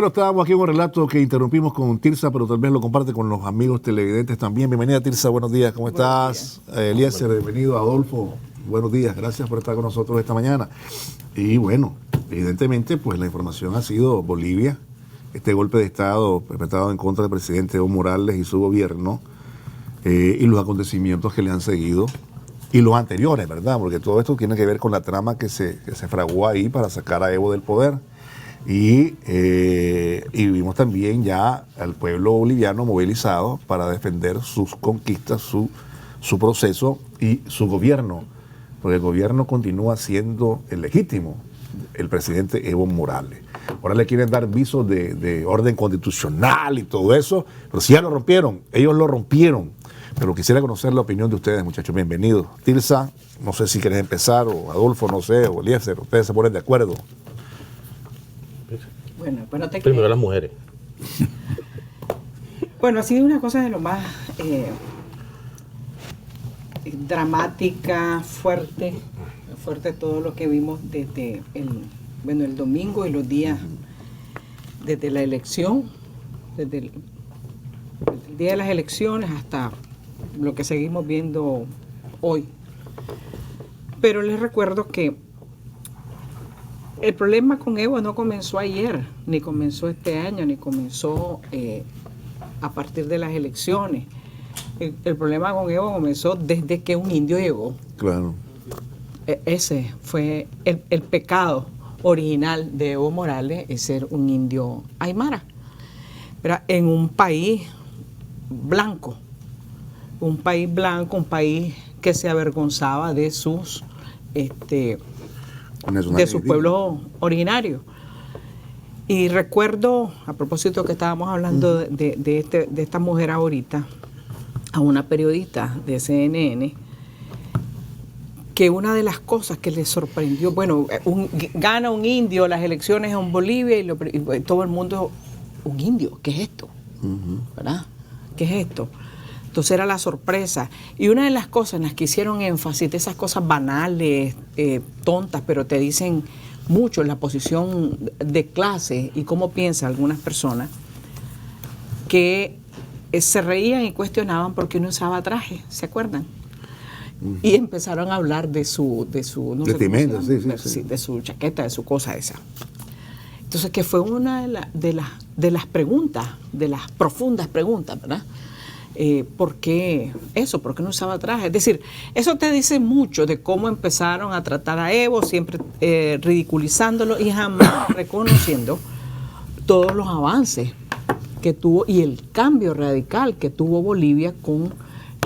Bueno, estábamos aquí en un relato que interrumpimos con Tirsa, pero tal vez lo comparte con los amigos televidentes también. Bienvenida, Tirsa, buenos días, ¿cómo estás? Eliezer, bienvenido. Adolfo, buenos días, gracias por estar con nosotros esta mañana. Y bueno, evidentemente, pues la información ha sido Bolivia, este golpe de Estado perpetrado en contra del presidente Evo Morales y su gobierno, y los acontecimientos que le han seguido, y los anteriores, ¿verdad? Porque todo esto tiene que ver con la trama que se fraguó ahí para sacar a Evo del poder. Y vimos también ya al pueblo boliviano movilizado para defender sus conquistas, su proceso y su gobierno, porque el gobierno continúa siendo el legítimo, el presidente Evo Morales. Ahora le quieren dar visos de orden constitucional y todo eso, pero si ya lo rompieron, ellos lo rompieron. Pero quisiera conocer la opinión de ustedes, muchachos. Bienvenidos. Tirsa, no sé si quieres empezar, o Adolfo, no sé, o Eliezer, ustedes se ponen de acuerdo. Bueno, primero las mujeres. Bueno, ha sido una cosa de lo más dramática, fuerte todo lo que vimos desde el domingo y los días desde la elección, desde el día de las elecciones hasta lo que seguimos viendo hoy. Pero les recuerdo que el problema con Evo no comenzó ayer, ni comenzó este año, ni comenzó a partir de las elecciones. El problema con Evo comenzó desde que un indio llegó. Claro. Ese fue el pecado original de Evo Morales, es ser un indio aymara. Pero en un país blanco, un país que se avergonzaba de sus pueblos originarios. Y recuerdo, a propósito que estábamos hablando de esta mujer ahorita, a una periodista de CNN, que una de las cosas que le sorprendió, bueno, gana un indio las elecciones en Bolivia y todo el mundo, un indio, ¿qué es esto? ¿Verdad? ¿Qué es esto? Entonces era la sorpresa. Y una de las cosas en las que hicieron énfasis, de esas cosas banales, tontas, pero te dicen mucho en la posición de clase y cómo piensan algunas personas, que se reían y cuestionaban por qué no usaba traje, ¿se acuerdan? Y empezaron a hablar de su chaqueta, de su cosa esa. Entonces, que fue una de las preguntas, de las profundas preguntas, ¿verdad? ¿Por qué eso? ¿Por qué no usaba traje? Es decir, eso te dice mucho de cómo empezaron a tratar a Evo, siempre ridiculizándolo y jamás reconociendo todos los avances que tuvo y el cambio radical que tuvo Bolivia con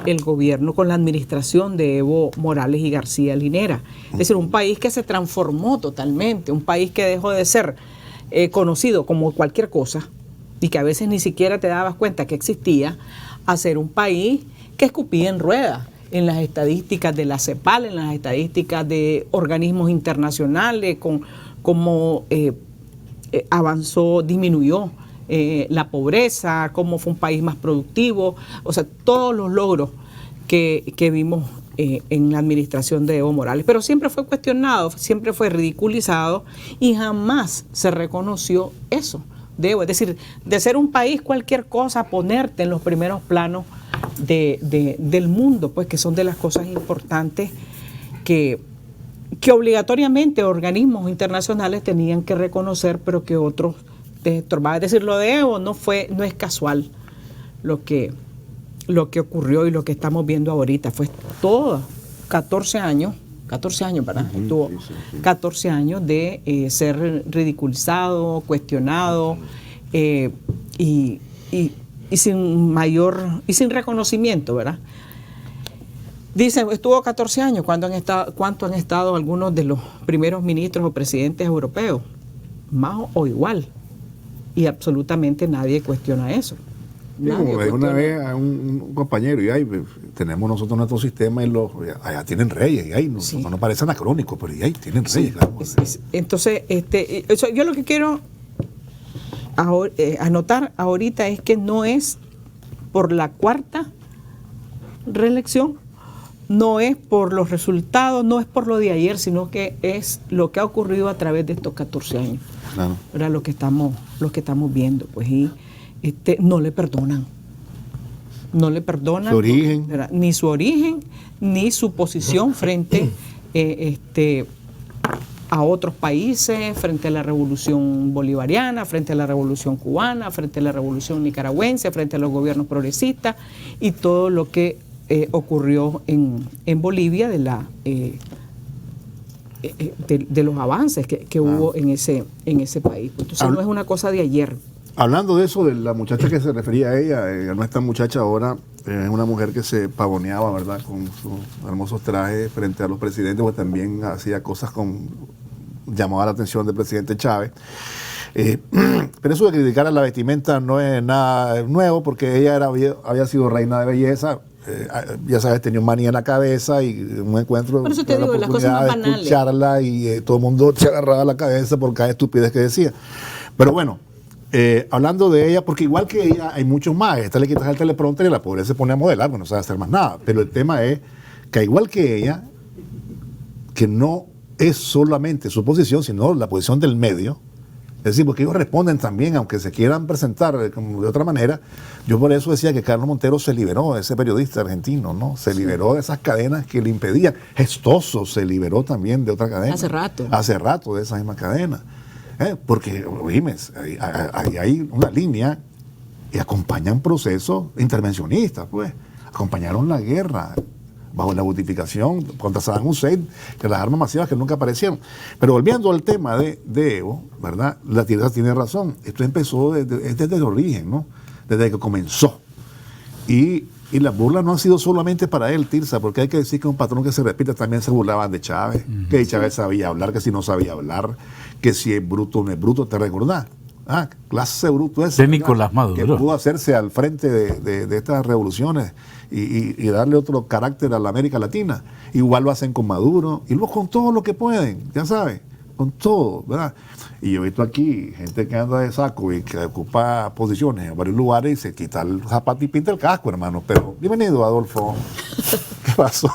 el gobierno, con la administración de Evo Morales y García Linera. Es decir, un país que se transformó totalmente, un país que dejó de ser conocido como cualquier cosa y que a veces ni siquiera te dabas cuenta que existía, a ser un país que escupía en ruedas en las estadísticas de la CEPAL, en las estadísticas de organismos internacionales, con cómo avanzó, disminuyó la pobreza, cómo fue un país más productivo, o sea, todos los logros que vimos en la administración de Evo Morales. Pero siempre fue cuestionado, siempre fue ridiculizado y jamás se reconoció eso. Es decir, de ser un país cualquier cosa, ponerte en los primeros planos del mundo, pues que son de las cosas importantes que obligatoriamente organismos internacionales tenían que reconocer, pero que otros te estorbaban. Es decir, lo de Evo no es casual lo que ocurrió y lo que estamos viendo ahorita. Fue todo 14 años, ¿verdad? Tuvo 14 años de ser ridiculizado, cuestionado y sin reconocimiento, ¿verdad? Dicen, estuvo 14 años, ¿cuánto han estado algunos de los primeros ministros o presidentes europeos? Más o igual. Y absolutamente nadie cuestiona eso. Como le dijo una vez a un compañero, y ahí tenemos nosotros nuestro sistema y allá tienen reyes, y ahí no nos parece anacrónico, pero y ahí tienen reyes. Claro. Entonces, yo lo que quiero anotar ahorita es que no es por la cuarta reelección, no es por los resultados, no es por lo de ayer, sino que es lo que ha ocurrido a través de estos 14 años. Claro. Era lo que estamos viendo, pues, y no le perdonan. No le perdonan su origen, ni su origen, ni su posición frente a otros países, frente a la revolución bolivariana, frente a la revolución cubana, frente a la revolución nicaragüense, frente a los gobiernos progresistas y todo lo que ocurrió en Bolivia de los avances que hubo en ese país. Entonces no es una cosa de ayer. Hablando de eso, de la muchacha que se refería a ella, no esta muchacha ahora, es una mujer que se pavoneaba, ¿verdad?, con sus hermosos trajes frente a los presidentes, porque también hacía cosas llamaba la atención del presidente Chávez. Pero eso de criticar a la vestimenta no es nada nuevo, porque ella había sido reina de belleza. Ya sabes, tenía un maní en la cabeza y un encuentro. Por eso te digo, las cosas más banales. Escucharla y todo el mundo se agarraba la cabeza por cada estupidez que decía. Pero bueno, hablando de ella, porque igual que ella hay muchos más. Esta le quitas el teleprompter y la pobre se pone a modelar, bueno, no sabe hacer más nada. Pero el tema es que igual que ella, que no es solamente su posición, sino la posición del medio. Es decir, porque ellos responden también, aunque se quieran presentar como de otra manera. Yo por eso decía que Carlos Montero se liberó, ese periodista argentino, ¿no? Se liberó de esas cadenas que le impedían. Gestoso se liberó también de otra cadena. Hace rato. Hace rato de esa misma cadena. Porque, oíme, hay una línea y acompañan procesos intervencionistas, pues. Acompañaron la guerra bajo la justificación contra Saddam Hussein, que las armas masivas que nunca aparecieron. Pero volviendo al tema de Evo, ¿verdad? La Tirsa tiene razón. Esto empezó desde el origen, ¿no? Desde que comenzó. Y las burlas no han sido solamente para él, Tirsa, porque hay que decir que un patrón que se repite también se burlaban de Chávez, que Chávez sabía hablar, que si no sabía hablar, que si es bruto o no es bruto, ¿te recordás? Clase de bruto ese. De Nicolás Maduro. Que pudo hacerse al frente de estas revoluciones y darle otro carácter a la América Latina. Igual lo hacen con Maduro y luego con todo lo que pueden, ya sabes, con todo, ¿verdad? Y yo he visto aquí gente que anda de saco y que ocupa posiciones en varios lugares y se quita el zapato y pinta el casco, hermano. Pero bienvenido, Adolfo. ¿Qué pasó?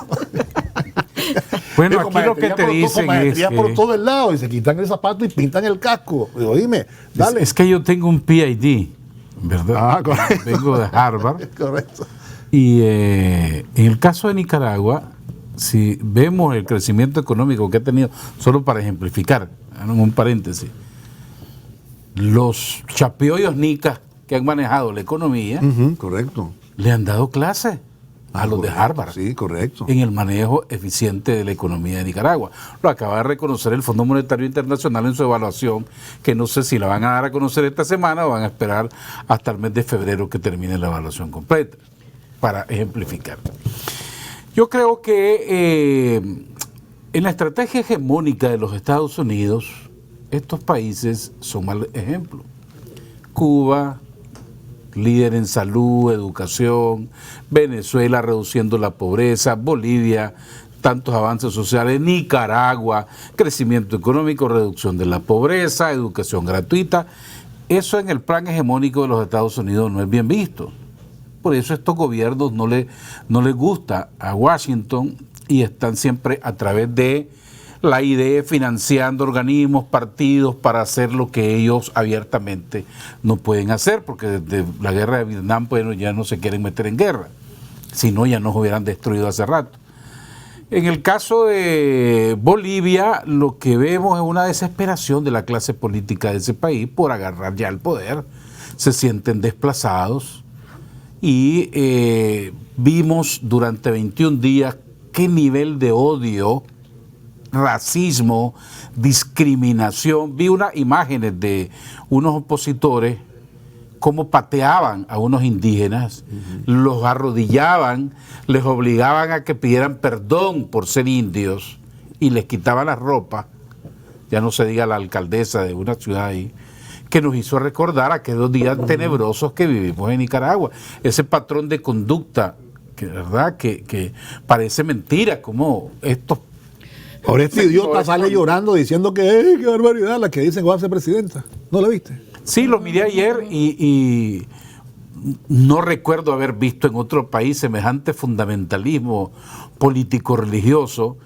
Bueno, aquí lo que te dicen es que por todo el lado y se quitan el zapato y pintan el casco. Digo, dime, dale. Es que yo tengo un PhD, ¿verdad? Correcto. Vengo de Harvard. Correcto. Y en el caso de Nicaragua, si vemos el crecimiento económico que ha tenido, solo para ejemplificar, en un paréntesis, los chapeoyos nicas que han manejado la economía, Correcto. le han dado clase a los de Harvard. Sí, correcto. En el manejo eficiente de la economía de Nicaragua. Lo acaba de reconocer el Fondo Monetario Internacional en su evaluación, que no sé si la van a dar a conocer esta semana o van a esperar hasta el mes de febrero que termine la evaluación completa, para ejemplificar. Yo creo que en la estrategia hegemónica de los Estados Unidos, estos países son mal ejemplo. Cuba, líder en salud, educación, Venezuela reduciendo la pobreza, Bolivia, tantos avances sociales, Nicaragua, crecimiento económico, reducción de la pobreza, educación gratuita. Eso en el plan hegemónico de los Estados Unidos no es bien visto. Por eso estos gobiernos no les gusta a Washington y están siempre a través de la idea financiando organismos, partidos para hacer lo que ellos abiertamente no pueden hacer, porque desde la guerra de Vietnam pues, ya no se quieren meter en guerra, si no ya nos hubieran destruido hace rato. En el caso de Bolivia, lo que vemos es una desesperación de la clase política de ese país por agarrar ya el poder. Se sienten desplazados y vimos durante 21 días qué nivel de odio, racismo, discriminación. Vi unas imágenes de unos opositores cómo pateaban a unos indígenas, los arrodillaban, les obligaban a que pidieran perdón por ser indios y les quitaban la ropa. Ya no se diga la alcaldesa de una ciudad ahí, que nos hizo recordar aquellos días tenebrosos que vivimos en Nicaragua. Ese patrón de conducta, que verdad que parece mentira, como estos. Ahora este idiota sale llorando diciendo que qué barbaridad la que dicen que va a ser presidenta. ¿No la viste? Sí, lo miré ayer y no recuerdo haber visto en otro país semejante fundamentalismo político-religioso,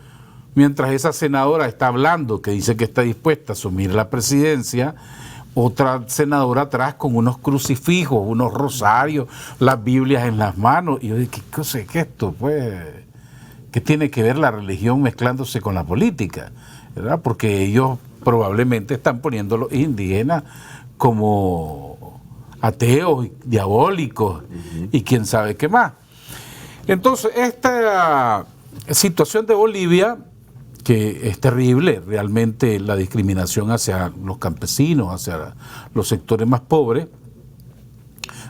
mientras esa senadora está hablando, que dice que está dispuesta a asumir la presidencia, otra senadora atrás con unos crucifijos, unos rosarios, las Biblias en las manos. Y yo dije, ¿qué cosa es esto? Pues, ¿qué tiene que ver la religión mezclándose con la política? ¿Verdad? Porque ellos probablemente están poniendo a los indígenas como ateos, diabólicos, y quién sabe qué más. Entonces, esta situación de Bolivia, que es terrible, realmente la discriminación hacia los campesinos, hacia los sectores más pobres,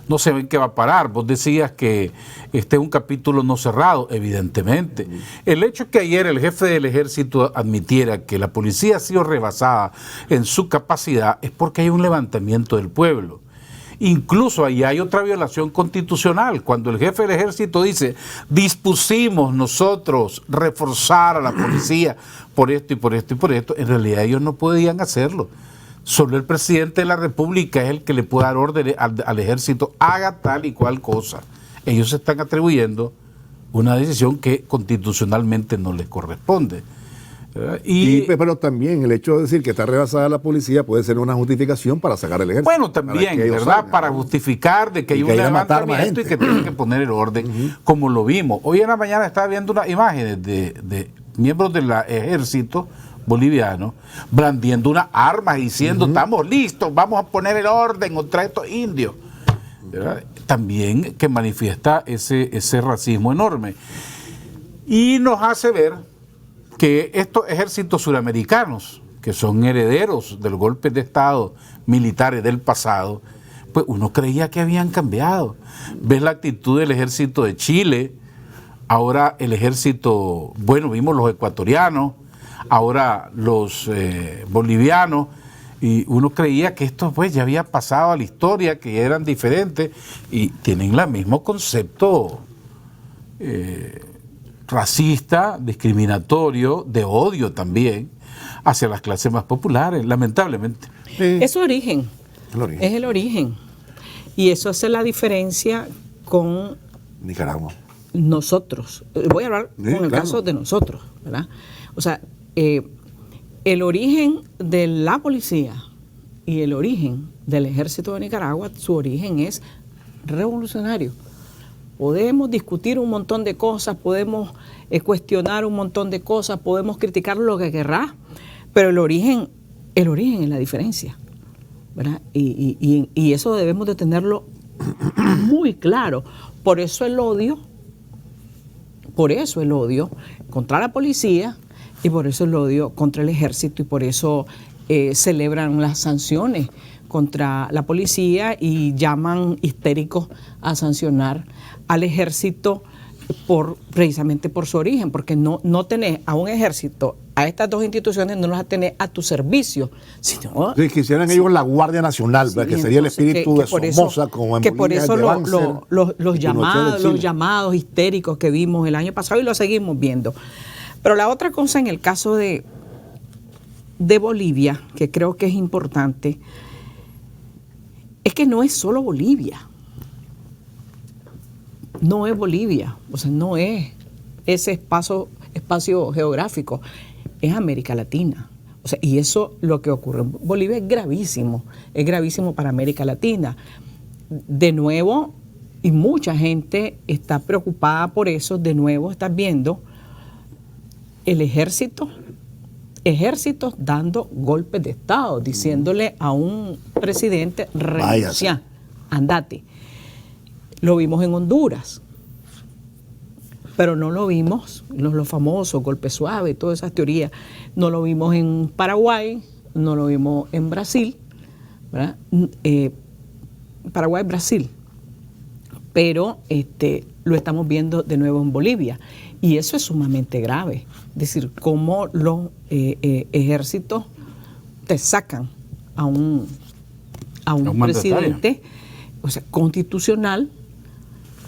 no sé en qué va a parar. Vos decías que este es un capítulo no cerrado, evidentemente. El hecho que ayer el jefe del ejército admitiera que la policía ha sido rebasada en su capacidad es porque hay un levantamiento del pueblo. Incluso ahí hay otra violación constitucional, cuando el jefe del ejército dice, dispusimos nosotros reforzar a la policía por esto y por esto y por esto, en realidad ellos no podían hacerlo. Solo el presidente de la República es el que le puede dar órdenes al ejército, haga tal y cual cosa. Ellos se están atribuyendo una decisión que constitucionalmente no les corresponde. Pero también el hecho de decir que está rebasada la policía puede ser una justificación para sacar el ejército. Bueno, también, ¿verdad? Para justificar de que hay un levantamiento y que tienen que poner el orden, como lo vimos. Hoy en la mañana estaba viendo unas imágenes de miembros del ejército boliviano blandiendo unas armas y diciendo, estamos listos, vamos a poner el orden contra estos indios. ¿Verdad? También que manifiesta ese racismo enorme. Y nos hace ver que estos ejércitos suramericanos, que son herederos de los golpes de Estado militares del pasado, pues uno creía que habían cambiado. Ves la actitud del ejército de Chile, ahora el ejército, bueno, vimos los ecuatorianos, ahora los bolivianos, y uno creía que esto pues ya había pasado a la historia, que eran diferentes, y tienen el mismo concepto racista, discriminatorio, de odio también hacia las clases más populares, lamentablemente. Es su origen, es el origen. Y eso hace la diferencia con Nicaragua. Nosotros. Voy a hablar con el caso de nosotros, ¿verdad? O sea, el origen de la policía y el origen del ejército de Nicaragua, su origen es revolucionario. Podemos discutir un montón de cosas, podemos cuestionar un montón de cosas, podemos criticar lo que querrá, pero el origen es la diferencia, ¿verdad? Y eso debemos de tenerlo muy claro. Por eso el odio contra la policía y por eso el odio contra el ejército y por eso celebran las sanciones contra la policía y llaman histéricos a sancionar al ejército precisamente por su origen, porque no tenés a un ejército, a estas dos instituciones no las tenés a tu servicio, sino... Si quisieran ellos la Guardia Nacional, sí, que sería el espíritu de Somoza, como en que por eso los llamados llamados histéricos que vimos el año pasado y lo seguimos viendo. Pero la otra cosa en el caso de Bolivia, que creo que es importante, es que no es solo Bolivia. No es Bolivia, o sea, no es ese espacio geográfico, es América Latina. O sea, y eso lo que ocurre en Bolivia es gravísimo para América Latina. De nuevo, y mucha gente está preocupada por eso, de nuevo estás viendo el ejércitos dando golpes de Estado, diciéndole a un presidente, renuncia, andate. Lo vimos en Honduras, pero no lo vimos, los famosos golpes suaves, todas esas teorías, no lo vimos en Paraguay, no lo vimos en Brasil, ¿verdad? Paraguay, Brasil, pero lo estamos viendo de nuevo en Bolivia. Y eso es sumamente grave. Es decir, cómo los ejércitos te sacan a un presidente, o sea, constitucional,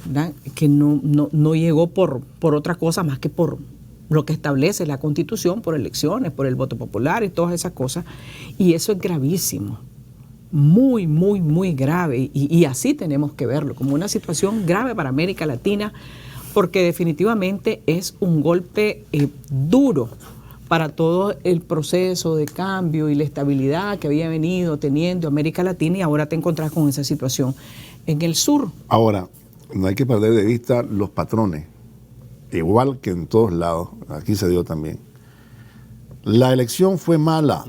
¿verdad? Que no llegó por otra cosa más que por lo que establece la Constitución, por elecciones, por el voto popular y todas esas cosas. Y eso es gravísimo. Muy, muy, muy grave. Y así tenemos que verlo, como una situación grave para América Latina, porque definitivamente es un golpe duro para todo el proceso de cambio y la estabilidad que había venido teniendo América Latina, y ahora te encontrás con esa situación en el sur. Ahora, no hay que perder de vista los patrones, igual que en todos lados, aquí se dio también. La elección fue mala.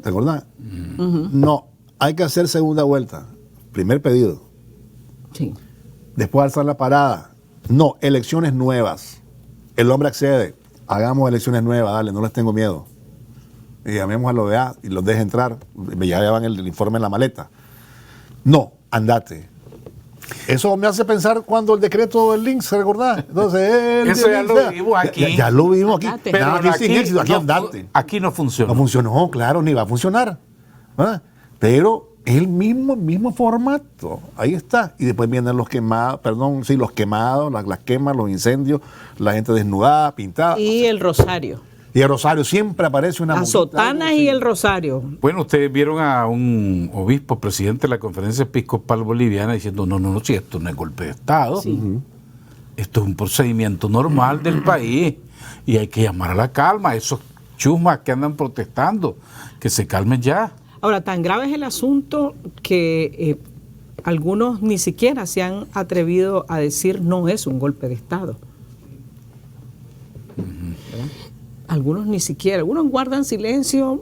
¿Te acordás? No, hay que hacer segunda vuelta. Primer pedido. Sí. Después alzar la parada. No, elecciones nuevas. El hombre accede. Hagamos elecciones nuevas, dale, no les tengo miedo. Y llamemos a la OEA y los deje entrar. Ya llevan el informe en la maleta. No, andate. Eso me hace pensar cuando el decreto del link, ¿se recordás? Entonces, eso ya lo vimos aquí. Ya lo vimos aquí. Andate. Pero Nada, aquí sin éxito, aquí andate. Aquí no funciona. No funcionó, claro, ni va a funcionar. ¿Ah? Pero es el mismo formato. Ahí está. Y después vienen los quemados, los quemados, las quemas, los incendios, la gente desnudada, pintada. Y el rosario. Y el rosario siempre aparece una Las sotanas y el rosario. Bueno, ustedes vieron a un obispo, presidente de la Conferencia Episcopal Boliviana, diciendo, no, si esto no es golpe de Estado, esto es un procedimiento normal del país y hay que llamar a la calma a esos chusmas que andan protestando, que se calmen ya. Ahora, tan grave es el asunto que algunos ni siquiera se han atrevido a decir no es un golpe de Estado. Algunos ni siquiera, algunos guardan silencio.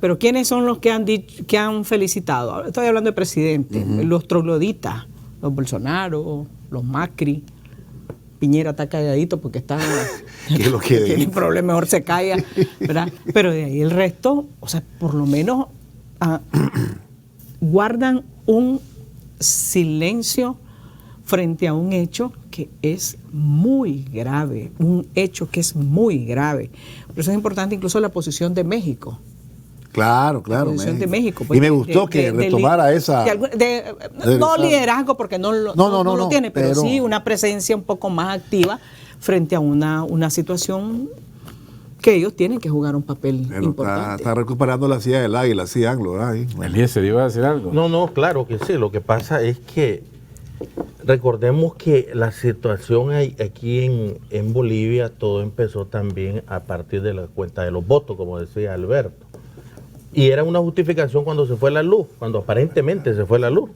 Pero ¿quiénes son los que han dicho, que han felicitado? Ahora estoy hablando de presidente, los trogloditas, los Bolsonaro, los Macri. Piñera está calladito porque está que lo que tiene problema, mejor se calla, ¿verdad? Pero de ahí el resto, o sea, por lo menos guardan un silencio frente a un hecho que es muy grave, un hecho que es muy grave. Por eso es importante incluso la posición de México. Claro, La posición de México. Pues, y me gustó que retomara esa... no liderazgo, porque no lo tiene, pero sí una presencia un poco más activa frente a una situación que ellos tienen que jugar un papel importante. Está recuperando la silla del águila, sí, Anglo, ¿verdad? Eliezer, ¿iba a decir algo? No, claro que sí. Lo que pasa es que recordemos que la situación aquí en Bolivia, todo empezó también a partir de la cuenta de los votos, como decía Alberto. Y era una justificación cuando se fue la luz, cuando aparentemente se fue la luz.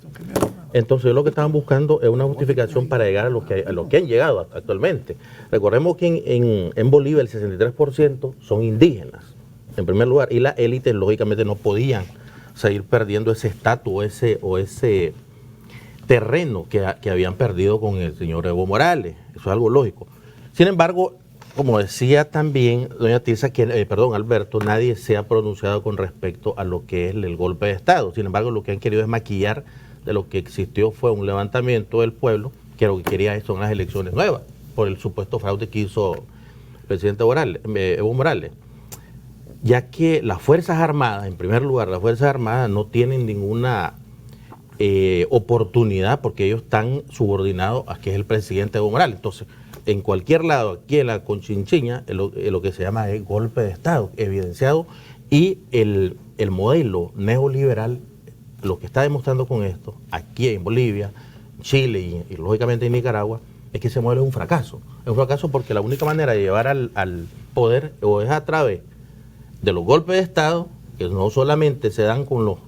Entonces lo que estaban buscando es una justificación para llegar a lo que han llegado actualmente. Recordemos que en Bolivia el 63% son indígenas, en primer lugar, y las élites lógicamente no podían seguir perdiendo ese estatus o ese terreno que habían perdido con el señor Evo Morales. Eso es algo lógico. Sin embargo, como decía también doña Tirsa, Alberto, nadie se ha pronunciado con respecto a lo que es el golpe de Estado. Sin embargo, lo que han querido es maquillar de lo que existió fue un levantamiento del pueblo, que lo que quería son las elecciones nuevas, por el supuesto fraude que hizo el presidente Evo Morales. Ya que las Fuerzas Armadas, en primer lugar, las Fuerzas Armadas no tienen ninguna oportunidad porque ellos están subordinados a que es el presidente Evo Morales. Entonces, en cualquier lado, aquí en la Conchinchiña, lo que se llama es golpe de Estado, evidenciado, y el modelo neoliberal, lo que está demostrando con esto, aquí en Bolivia, Chile y lógicamente en Nicaragua, es que ese modelo es un fracaso. Es un fracaso porque la única manera de llevar al poder o es a través de los golpes de Estado, que no solamente se dan con los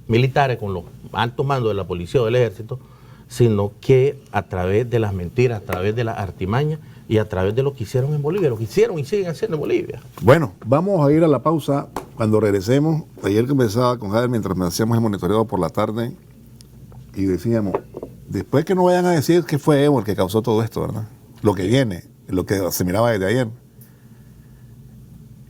militares, con los altos mandos de la policía o del ejército, sino que a través de las mentiras, a través de las artimañas y a través de lo que hicieron en Bolivia, lo que hicieron y siguen haciendo en Bolivia. Bueno, vamos a ir a la pausa. Cuando regresemos, ayer conversaba con Javier mientras me hacíamos el monitoreado por la tarde y decíamos, después que no vayan a decir que fue Evo el que causó todo esto, ¿verdad? Lo que viene, lo que se miraba desde ayer.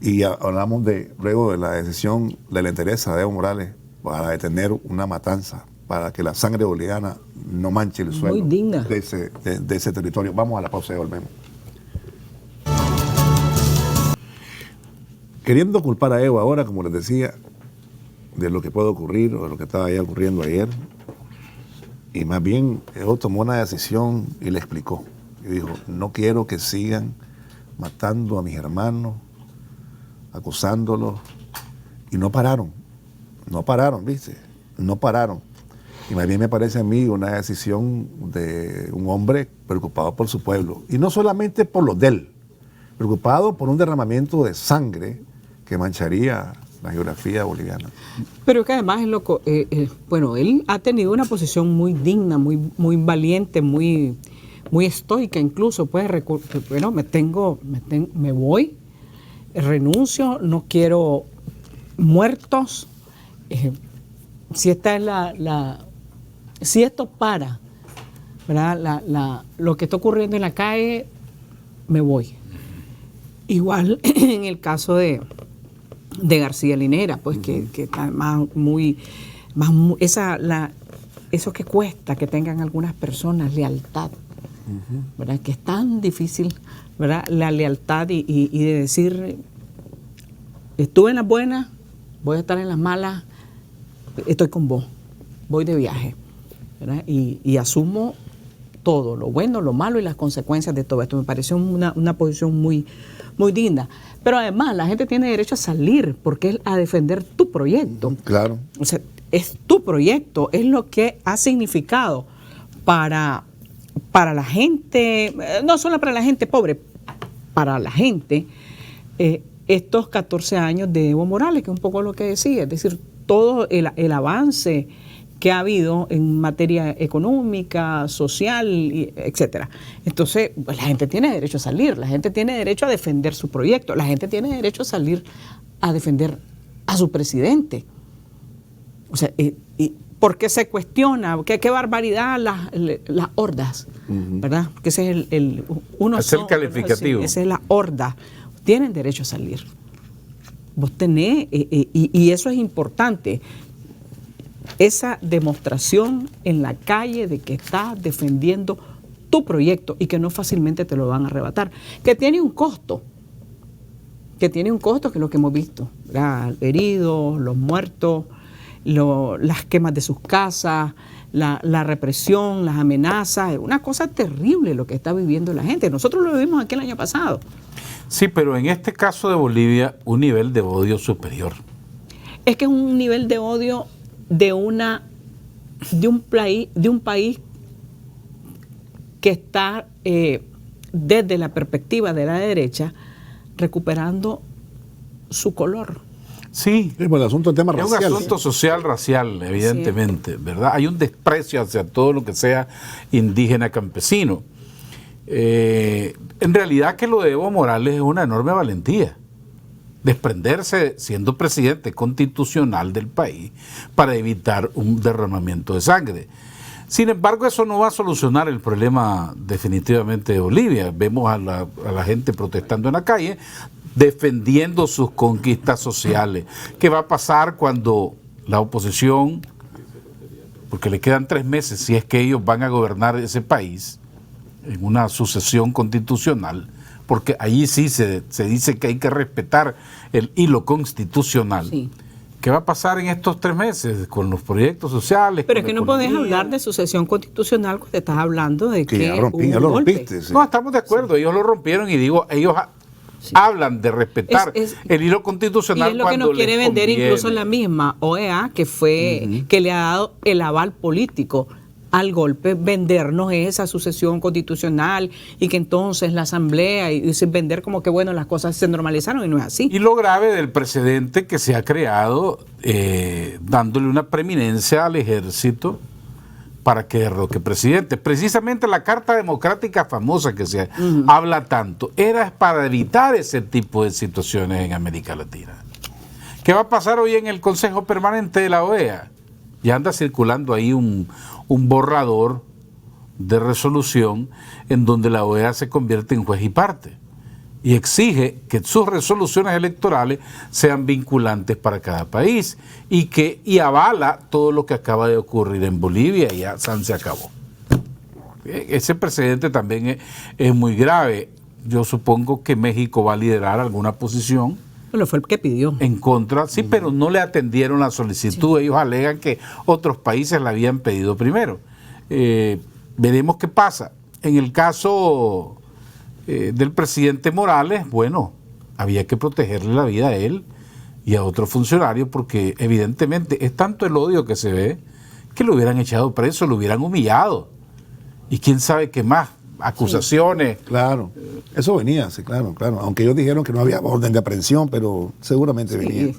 Y hablamos luego de la decisión de la entereza de Evo Morales para detener una matanza, para que la sangre boliviana no manche el suelo de ese territorio. Vamos a la pausa y volvemos. Queriendo culpar a Evo ahora, como les decía, de lo que puede ocurrir o de lo que estaba ya ocurriendo ayer, y más bien Evo tomó una decisión y le explicó. Y dijo, no quiero que sigan matando a mis hermanos, acusándolos, y no pararon, ¿viste? No pararon. Y más bien me parece a mí una decisión de un hombre preocupado por su pueblo. Y no solamente por los de él, preocupado por un derramamiento de sangre que mancharía la geografía boliviana. Pero que además es loco, bueno, él ha tenido una posición muy digna, muy, muy valiente, muy, muy estoica, incluso pues, bueno, me voy, renuncio, no quiero muertos. Si esta es si esto para, ¿verdad? Lo que está ocurriendo en la calle, me voy. Igual en el caso de García Linera, pues que está eso que cuesta que tengan algunas personas lealtad, ¿verdad? Que es tan difícil, ¿verdad? La lealtad y de decir, estuve en las buenas, voy a estar en las malas, estoy con vos, voy de viaje, ¿verdad? Y asumo todo, lo bueno, lo malo y las consecuencias de todo esto. Me pareció una posición muy, muy digna. Pero además la gente tiene derecho a salir porque es a defender tu proyecto. Claro. O sea, es tu proyecto, es lo que ha significado para la gente, no solo para la gente pobre, para la gente, estos 14 años de Evo Morales, que es un poco lo que decía, es decir, todo el avance que ha habido en materia económica, social, etcétera. Entonces, pues, la gente tiene derecho a salir, la gente tiene derecho a defender su proyecto, la gente tiene derecho a salir a defender a su presidente. O sea, ¿por qué se cuestiona? ¿Qué barbaridad las hordas? ¿Verdad? Porque ese es el calificativo. Esa es la horda. Tienen derecho a salir. Vos tenés, y eso es importante, esa demostración en la calle de que estás defendiendo tu proyecto y que no fácilmente te lo van a arrebatar, que tiene un costo, que es lo que hemos visto, ¿verdad? Heridos, los muertos, las quemas de sus casas, la represión, las amenazas, es una cosa terrible lo que está viviendo la gente. Nosotros lo vivimos aquí el año pasado. Sí, pero en este caso de Bolivia, un nivel de odio superior. Es que es un nivel de odio de un país que está desde la perspectiva de la derecha recuperando su color. Sí, Sí, pues el asunto del tema es racial. un asunto social, racial, evidentemente, ¿verdad? Hay un desprecio hacia todo lo que sea indígena, campesino. En realidad que lo de Evo Morales es una enorme valentía. Desprenderse siendo presidente constitucional del país para evitar un derramamiento de sangre. Sin embargo, eso no va a solucionar el problema definitivamente de Bolivia. Vemos a la gente protestando en la calle, defendiendo sus conquistas sociales. ¿Qué va a pasar cuando la oposición, porque le quedan 3 meses si es que ellos van a gobernar ese país en una sucesión constitucional? Porque allí sí se dice que hay que respetar el hilo constitucional. Sí. ¿Qué va a pasar en estos 3 meses con los proyectos sociales? Pero es que no podés hablar de sucesión constitucional cuando estás hablando de que ya hubo un lo golpe. rompiste. Sí. No, estamos de acuerdo, ellos lo rompieron y digo, ellos hablan de respetar el hilo constitucional. Y es lo que nos quiere vender incluso la misma OEA, que fue que le ha dado el aval político al golpe, vendernos esa sucesión constitucional y que entonces la asamblea y vender como que bueno, las cosas se normalizaron y no es así. Y lo grave del precedente que se ha creado dándole una preeminencia al ejército para que derroque presidente. Precisamente la Carta Democrática famosa que se habla tanto era para evitar ese tipo de situaciones en América Latina. ¿Qué va a pasar hoy en el Consejo Permanente de la OEA? Ya anda circulando ahí un borrador de resolución en donde la OEA se convierte en juez y parte y exige que sus resoluciones electorales sean vinculantes para cada país y avala todo lo que acaba de ocurrir en Bolivia y ya se acabó. Ese precedente también es muy grave. Yo supongo que México va a liderar alguna posición. Bueno, fue el que pidió. En contra, sí, pero no le atendieron la solicitud. Sí. Ellos alegan que otros países la habían pedido primero. Veremos qué pasa. En el caso del presidente Morales, bueno, había que protegerle la vida a él y a otros funcionarios porque evidentemente es tanto el odio que se ve que lo hubieran echado preso, lo hubieran humillado. Y quién sabe qué más. acusaciones. Claro, eso venía, sí, claro. Aunque ellos dijeron que no había orden de aprehensión, pero seguramente venía.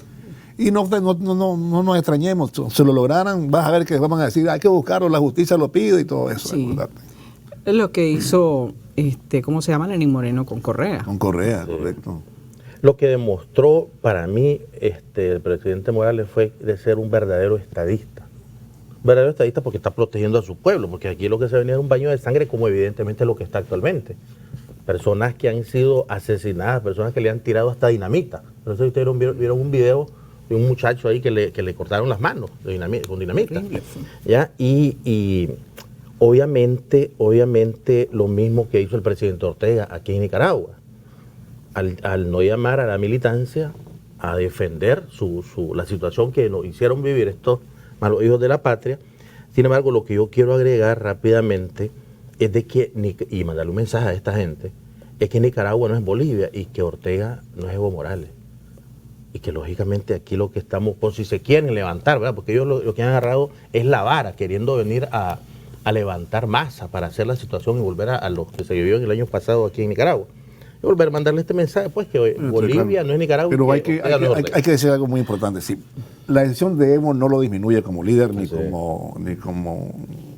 Y no nos extrañemos, si lo lograran, vas a ver que van a decir, hay que buscarlo, la justicia lo pide y todo eso. Sí. Es lo que hizo, ¿cómo se llama? Lenín Moreno con Correa. Con Correa, correcto. Lo que demostró para mí el presidente Morales fue de ser un verdadero estadista. Un verdadero estadista porque está protegiendo a su pueblo, porque aquí lo que se venía era un baño de sangre, como evidentemente es lo que está actualmente. Personas que han sido asesinadas, personas que le han tirado hasta dinamita. Por eso ustedes vieron un video de un muchacho ahí que le cortaron las manos con dinamita. ¿Ya? Y obviamente lo mismo que hizo el presidente Ortega aquí en Nicaragua. Al no llamar a la militancia a defender la situación que nos hicieron vivir estos malos hijos de la patria. Sin embargo, lo que yo quiero agregar rápidamente es de que, y mandarle un mensaje a esta gente, es que Nicaragua no es Bolivia y que Ortega no es Evo Morales. Y que lógicamente aquí lo que estamos, por si se quieren levantar, ¿verdad? Porque ellos lo que han agarrado es la vara, queriendo venir a levantar masa para hacer la situación y volver a lo que se vivió en el año pasado aquí en Nicaragua. Y volver a mandarle este mensaje, pues, que Bolivia no es Nicaragua. Pero hay que decir algo muy importante. Sí, la decisión de Evo no lo disminuye como líder, ni como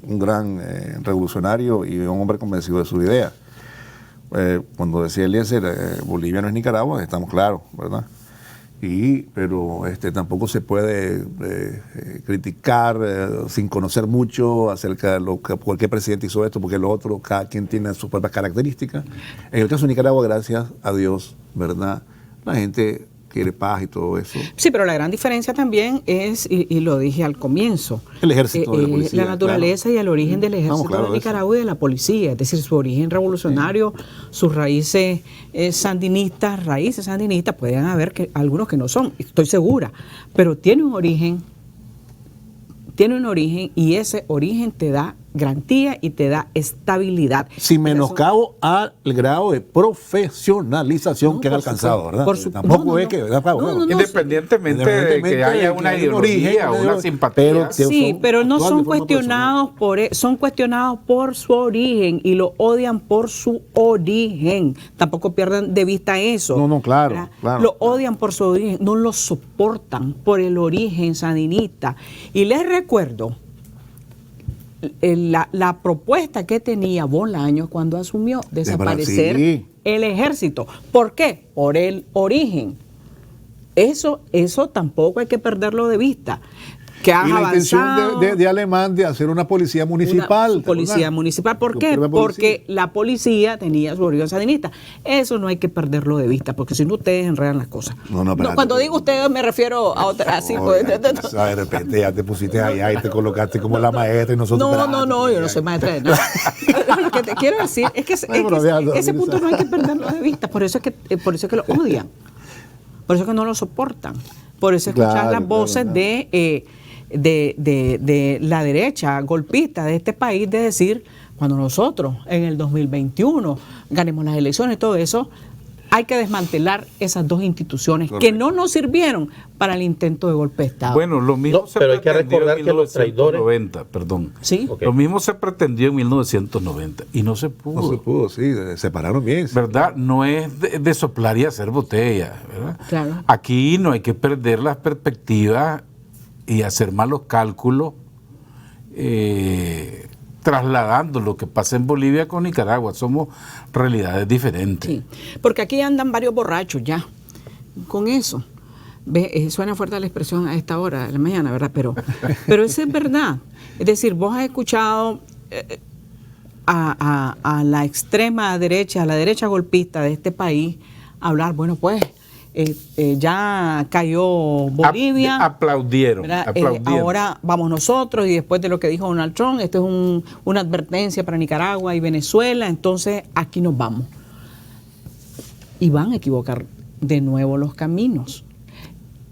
un gran revolucionario y un hombre convencido de su idea. Cuando decía Eliezer, Bolivia no es Nicaragua, estamos claros, ¿verdad? Pero tampoco se puede criticar sin conocer mucho acerca de por qué el presidente hizo esto, porque lo otro, cada quien tiene sus propias características. En el caso de Nicaragua, gracias a Dios, ¿verdad? La gente quiere paz y todo eso. Sí, pero la gran diferencia también es, y lo dije al comienzo, el ejército de la policía, la naturaleza, claro, y el origen del ejército de Nicaragua y de la policía, es decir, su origen revolucionario, sus raíces sandinistas, pueden haber algunos que no son, estoy segura, pero tiene un origen y ese origen te da garantía y te da estabilidad. Sin menoscabo al grado de profesionalización que han alcanzado, ¿verdad? Tampoco es que... Independientemente de que haya una ideología o una simpatía. Pero no son cuestionados son cuestionados por su origen y lo odian por su origen. Tampoco pierdan de vista eso. Claro. Lo odian por su origen, no lo soportan por el origen sandinista. Y les recuerdo la propuesta que tenía Bolaños cuando asumió desaparecer el ejército. ¿Por qué? Por el origen. Eso tampoco hay que perderlo de vista. Que y la intención de Alemán de hacer una policía municipal. Municipal, ¿por qué? Porque la policía tenía su origen sandinista. Eso no hay que perderlo de vista, porque si no ustedes enredan las cosas. Cuando digo ustedes me refiero a otra. Así, de repente ya te pusiste allá y te colocaste como la maestra y nosotros. No, yo no soy maestra de nada. Lo que te quiero decir es que ese punto no hay que perderlo de vista. Por eso es que lo odian. Por eso es que no lo soportan. Por eso escuchar las voces de la derecha golpista de este país, de decir, cuando nosotros en el 2021 ganemos las elecciones y todo eso, hay que desmantelar esas dos instituciones que no nos sirvieron para el intento de golpe de Estado. Bueno, lo mismo pero hay que recordar que los traidores... ¿Sí? Lo mismo se pretendió en 1990 y no se pudo. No se pudo, sí, separaron bien. ¿Verdad? No es de soplar y hacer botella, ¿verdad? Claro. Aquí no hay que perder las perspectivas y hacer malos cálculos trasladando lo que pasa en Bolivia con Nicaragua. Somos realidades diferentes. Sí, porque aquí andan varios borrachos ya con eso. Suena fuerte la expresión a esta hora de la mañana, ¿verdad? Pero eso es verdad. Es decir, vos has escuchado a la extrema derecha, a la derecha golpista de este país hablar, bueno, pues ya cayó Bolivia. Aplaudieron. Ahora vamos nosotros, y después de lo que dijo Donald Trump, esto es una advertencia para Nicaragua y Venezuela, entonces aquí nos vamos. Y van a equivocar de nuevo los caminos.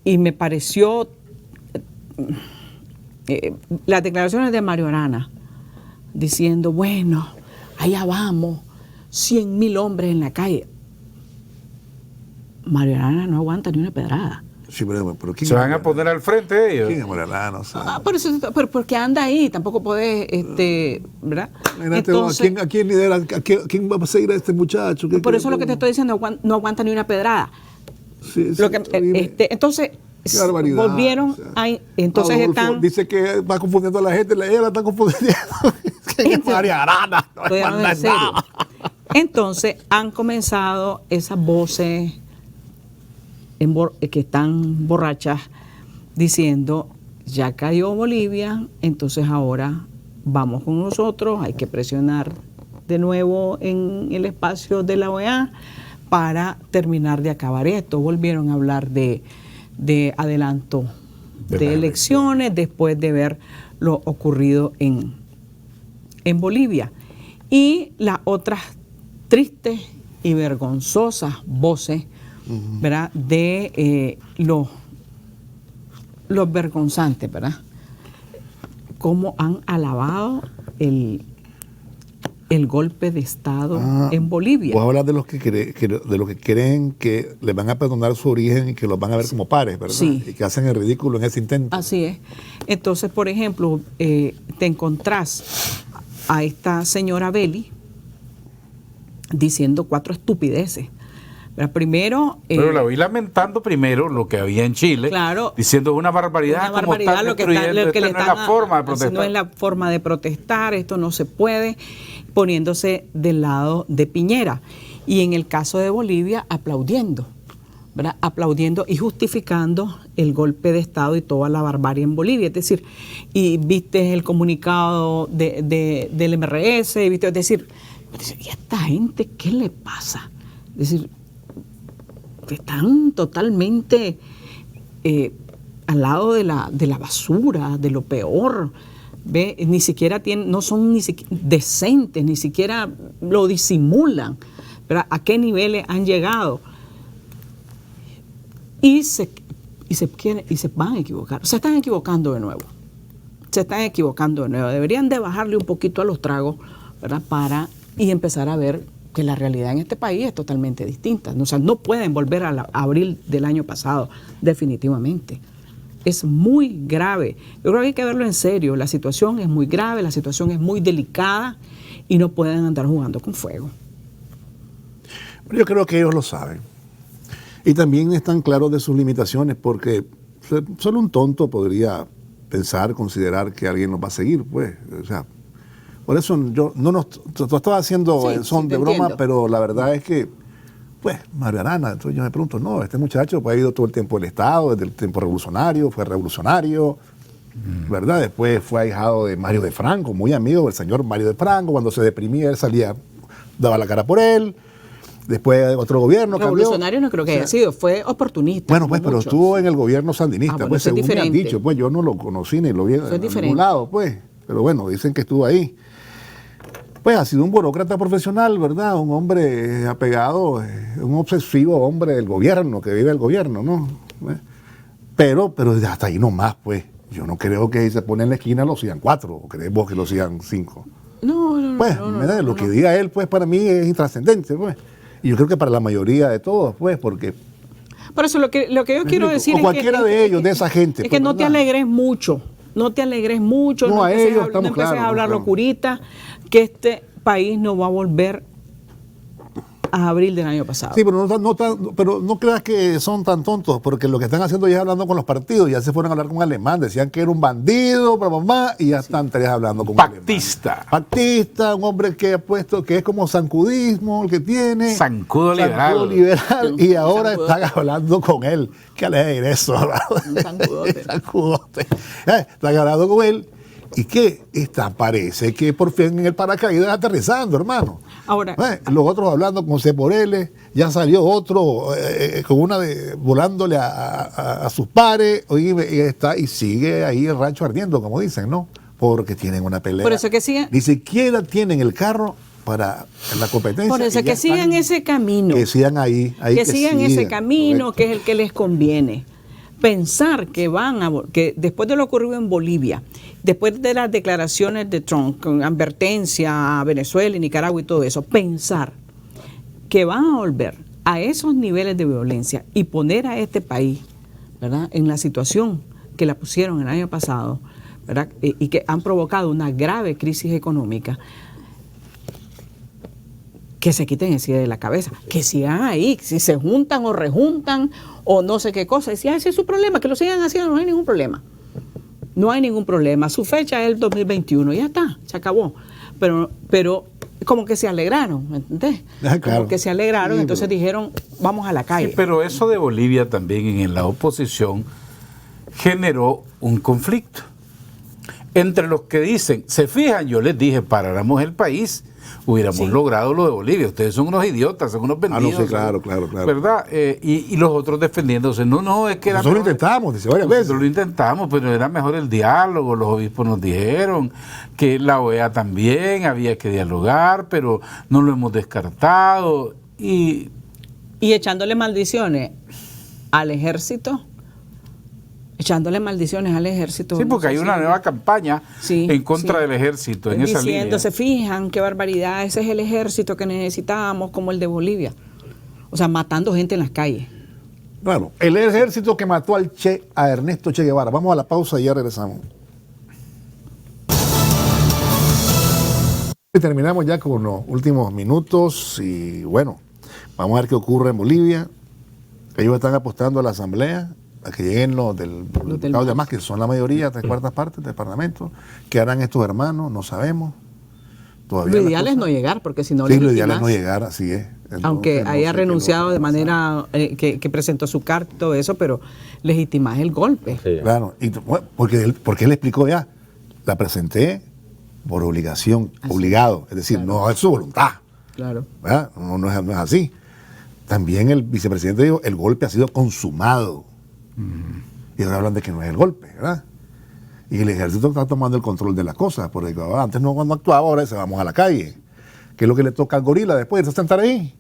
Y me pareció las declaraciones de Mario Arana diciendo, bueno, allá vamos, 100,000 hombres en la calle. Mario Arana no aguanta ni una pedrada. Sí, pero ¿quién Se es van a Morelana? poner al frente de ellos. ¿Quién es Morelana? No sé. Por eso, pero porque anda ahí, tampoco podés, ¿verdad? Imagínate vos, ¿a quién lidera? ¿Quién va a seguir a este muchacho? Por eso lo que te estoy diciendo, no aguanta ni una pedrada. Sí, sí, Lo que, dime. entonces, Qué barbaridad. volvieron, O sea, ahí, entonces Adolfo están... dice que va confundiendo a la gente, ella la está confundiendo. ¿Quién es María Arana? No Estoy es hablando en más serio. nada. Entonces han comenzado esas voces que están borrachas diciendo, ya cayó Bolivia, entonces ahora vamos con nosotros, hay que presionar de nuevo en el espacio de la OEA para terminar de acabar esto. Volvieron a hablar de adelanto de elecciones después de ver lo ocurrido en Bolivia. Y las otras tristes y vergonzosas voces, ¿verdad?, de los vergonzantes, ¿verdad? Cómo han alabado el golpe de Estado en Bolivia. Vos hablas de los que creen que les van a perdonar su origen y que los van a ver como pares, ¿verdad? Sí. Y que hacen el ridículo en ese intento. Así es. Entonces, por ejemplo, te encontrás a esta señora Belli diciendo 4 estupideces. Pero primero... Pero la vi lamentando primero lo que había en Chile, Claro. diciendo una barbaridad, Una como barbaridad están lo que destruyendo, lo que le esta no es la están forma de protestar. no es la forma de protestar, esto no se puede, poniéndose del lado de Piñera. Y en el caso de Bolivia, aplaudiendo, ¿verdad? Aplaudiendo y justificando el golpe de Estado y toda la barbarie en Bolivia. Es decir, y viste el comunicado del MRS, y viste, es decir, ¿y a esta gente qué le pasa? Es decir, están totalmente al lado de la basura, de lo peor. ¿Ve? Ni siquiera no son ni siquiera decentes, ni siquiera lo disimulan. ¿Verdad? ¿A qué niveles han llegado? Y se van a equivocar. Se están equivocando de nuevo. Se están equivocando de nuevo. Deberían de bajarle un poquito a los tragos, ¿verdad? Y empezar a ver que la realidad en este país es totalmente distinta. O sea, no pueden volver a abril del año pasado, definitivamente. Es muy grave. Yo creo que hay que verlo en serio. La situación es muy grave, la situación es muy delicada y no pueden andar jugando con fuego. Yo creo que ellos lo saben. Y también están claros de sus limitaciones, porque solo un tonto podría pensar, considerar que alguien nos va a seguir, pues. O sea, por eso yo no nos... Tú estabas haciendo el son de broma, entiendo. pero la verdad es que, pues, María Arana, entonces yo me pregunto, no, este muchacho pues, ha ido todo el tiempo al Estado, desde el tiempo revolucionario, fue revolucionario, ¿verdad? Después fue ahijado de Mario de Franco, muy amigo del señor Mario de Franco, cuando se deprimía él salía, daba la cara por él. Después otro gobierno Revolucionario cambió. no creo que haya sido, fue oportunista. Bueno, como pues, pero muchos. estuvo en el gobierno sandinista, Bueno, pues eso es según me han diferente. dicho, pues yo no lo conocí ni lo vi en Eso es ningún diferente. lado, pues. Pero bueno, dicen que estuvo ahí. Pues ha sido un burócrata profesional, ¿verdad? Un hombre apegado, un obsesivo hombre del gobierno, que vive el gobierno, ¿no? Pero hasta ahí nomás, pues. Yo no creo que si se pone en la esquina lo sigan 4, o crees vos que lo sigan 5. No. Pues, ¿verdad? Lo que diga él, pues, para mí es intrascendente, pues. Y yo creo que para la mayoría de todos, pues, porque... Por eso lo que yo quiero decir o es cualquiera de ellos, de esa gente. Es pues, que no te ¿verdad? alegres mucho. No te alegres mucho. No, a empieces ellos no estamos empieces claros, a hablar no, locurita, que este país no va a volver a abril del año pasado. Sí, pero no creas que son tan tontos, porque lo que están haciendo ya es hablando con los partidos, ya se fueron a hablar con Alemán, decían que era un bandido, y ya están 3 hablando con Pactista. Alemán. Pactista, un hombre que ha puesto, que es como zancudismo, el que tiene. Zancudo liberal. liberal, y ahora Zancudo. están hablando con él. Qué alegre eso, Un zancudote. Zancudote. Están hablando con él. ¿Y qué? Parece que por fin en el paracaídas aterrizando, hermano. Ahora, Los otros hablando con Ceporele, ya salió otro con una volándole a sus pares, y sigue ahí el rancho ardiendo, como dicen, ¿no? Porque tienen una pelea. Por eso que sigan- Ni siquiera tienen el carro para la competencia. por eso y que ya sigan están- ese camino. Que sigan ahí. Que sigan ese sigan, camino, correcto. que es el que les conviene. Pensar que que después de lo ocurrido en Bolivia, después de las declaraciones de Trump con advertencia a Venezuela y Nicaragua y todo eso, pensar que van a volver a esos niveles de violencia y poner a este país, ¿verdad?, en la situación que la pusieron el año pasado, ¿verdad?, y que han provocado una grave crisis económica, que se quiten esa idea de la cabeza, que sigan ahí, si se juntan o rejuntan o no sé qué cosa, decía, ese es su problema, que lo sigan haciendo, no hay ningún problema. No hay ningún problema. Su fecha es el 2021, ya está, se acabó. Pero como que se alegraron, ¿me entendés? Claro. Como que se alegraron, Sí, entonces dijeron, vamos a la calle. Sí, pero eso de Bolivia también en la oposición generó un conflicto. Entre los que dicen, se fijan, yo les dije, paráramos el país, hubiéramos logrado lo de Bolivia. Ustedes son unos idiotas, son unos vendidos. No, sí, claro. ¿Verdad? Y los otros defendiéndose. No, es que era... Nosotros lo intentamos, dice varias veces. Nosotros lo intentamos, pero era mejor el diálogo. Los obispos nos dijeron que la OEA también había que dialogar, pero no lo hemos descartado. Y echándole maldiciones al ejército. Echándole maldiciones al ejército. sí, porque no sé hay si- una nueva campaña Sí, en contra sí. del ejército en esa Diciendo, línea. se fijan, qué barbaridad, ese es el ejército que necesitábamos, como el de Bolivia. O sea, matando gente en las calles. Bueno, el ejército que mató a Ernesto Che Guevara. Vamos a la pausa y ya regresamos. Y terminamos ya con los últimos minutos y bueno, vamos a ver qué ocurre en Bolivia. Ellos están apostando a la asamblea, a que lleguen los del diputado de más, que son la mayoría, 3/4 partes del Parlamento. ¿Qué harán estos hermanos? No sabemos. Todavía Lo la ideal es cosa- no llegar, porque si no Sí, lo ideal es legitimas, no llegar, así es. aunque Entonces, no haya sé qué renunciado es lo de que va a pasar. manera que presentó su carta, todo eso, pero legitimás el golpe. Sí. Claro, y, bueno, porque él explicó ya, la presenté por obligación, obligado, es decir, no es su voluntad, Claro. ¿verdad? No es así. También el vicepresidente dijo, el golpe ha sido consumado. Y ahora hablan de que no es el golpe, ¿verdad? Y el ejército está tomando el control de las cosas, porque antes no cuando actuaba, ahora se vamos a la calle. ¿Qué es lo que le toca al gorila después de sentar ahí?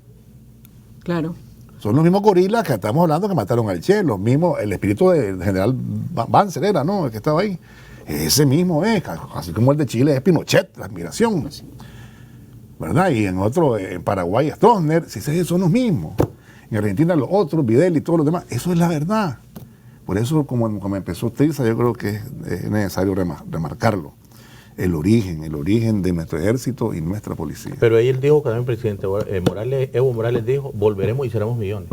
Claro. Son los mismos gorilas que estamos hablando que mataron al Che, los mismos, el espíritu del general Banzer era, ¿no? El que estaba ahí. Ese mismo es, así como el de Chile es Pinochet, la admiración. ¿Verdad? Y en otro, en Paraguay, Stroessner, si son los mismos. En Argentina los otros, Vidal y todos los demás. Eso es la verdad. Por eso, como empezó Tirsa, yo creo que es necesario remarcarlo. El origen de nuestro ejército y nuestra policía. Pero él dijo que también, presidente Evo Morales dijo, volveremos y seremos millones.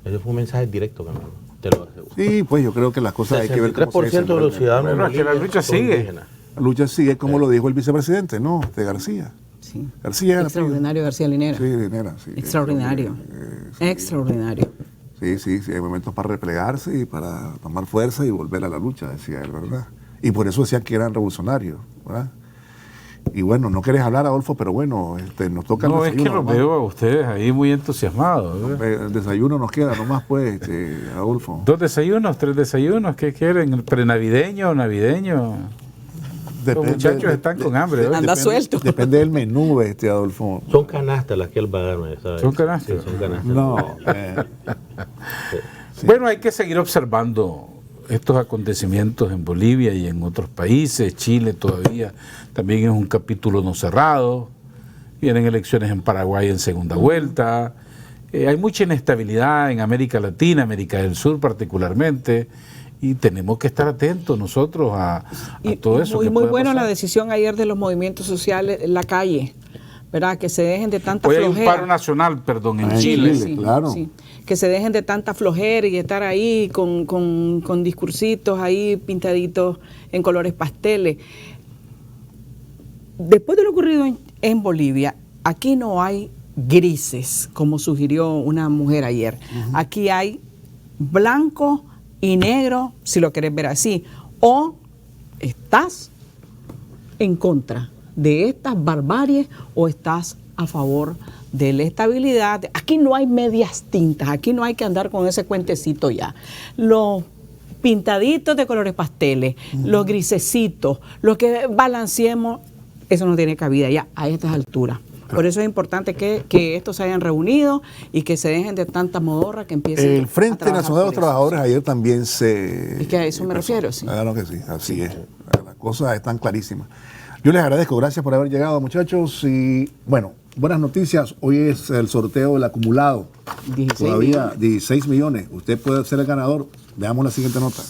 Ese fue un mensaje directo, Camilo, te lo aseguro. Sí, pues yo creo que las cosas hay que ver cómo se 63% de los desenvuelven. ciudadanos Bueno, es que la Bolivia lucha son sigue. indígenas. La lucha sigue como lo dijo el vicepresidente, ¿no? De García. Sí. García era Extraordinario García Linera. Sí, Linera, sí. Extraordinario. Sí. Extraordinario. Sí, hay momentos para replegarse y para tomar fuerza y volver a la lucha, decía él, ¿verdad? Y por eso decían que eran revolucionarios, ¿verdad? Y bueno, no querés hablar, Adolfo, pero bueno, nos toca No, el es que desayuno. los nomás. veo a ustedes ahí muy entusiasmados. ¿verdad? El desayuno nos queda nomás, pues, Adolfo. 2 desayunos, 3 desayunos, ¿qué quieren? ¿El prenavideño o navideño? Los muchachos están con hambre, ¿verdad? Anda suelto. Depende del menú, Adolfo. Son canastas las que él va a darme, ¿sabes? ¿Son canastas? Sí, son canastas. No. Bueno, hay que seguir observando estos acontecimientos en Bolivia y en otros países. Chile todavía también es un capítulo no cerrado. Vienen elecciones en Paraguay en segunda vuelta. Hay mucha inestabilidad en América Latina, América del Sur particularmente. Y tenemos que estar atentos nosotros a todo eso. Y que muy pueda buena la pasar. decisión ayer de los movimientos sociales en la calle, ¿verdad? Que se dejen de tanta Hoy hay un flojera. paro nacional, perdón, en Ah, en Chile. Chile. claro. Sí. Que se dejen de tanta flojera y estar ahí con discursitos ahí pintaditos en colores pasteles. Después de lo ocurrido en Bolivia, aquí no hay grises, como sugirió una mujer ayer. Aquí hay blanco y negro, si lo querés ver así. O estás en contra de estas barbaries o estás a favor de la estabilidad. Aquí no hay medias tintas, aquí no hay que andar con ese cuentecito ya. Los pintaditos de colores pasteles, los grisecitos, lo que balanceemos, eso no tiene cabida ya a estas alturas. Por eso es importante que estos se hayan reunido y que se dejen de tanta modorra que empiecen El Frente a trabajar Nacional de los por eso. Trabajadores ayer también se... Es que a eso me refiero, sí. Claro que sí, así es. Las cosas están clarísimas. Yo les agradezco, gracias por haber llegado, muchachos. Y bueno, buenas noticias. Hoy es el sorteo del acumulado. 16 Todavía millones. 16 millones. Usted puede ser el ganador. Veamos la siguiente nota.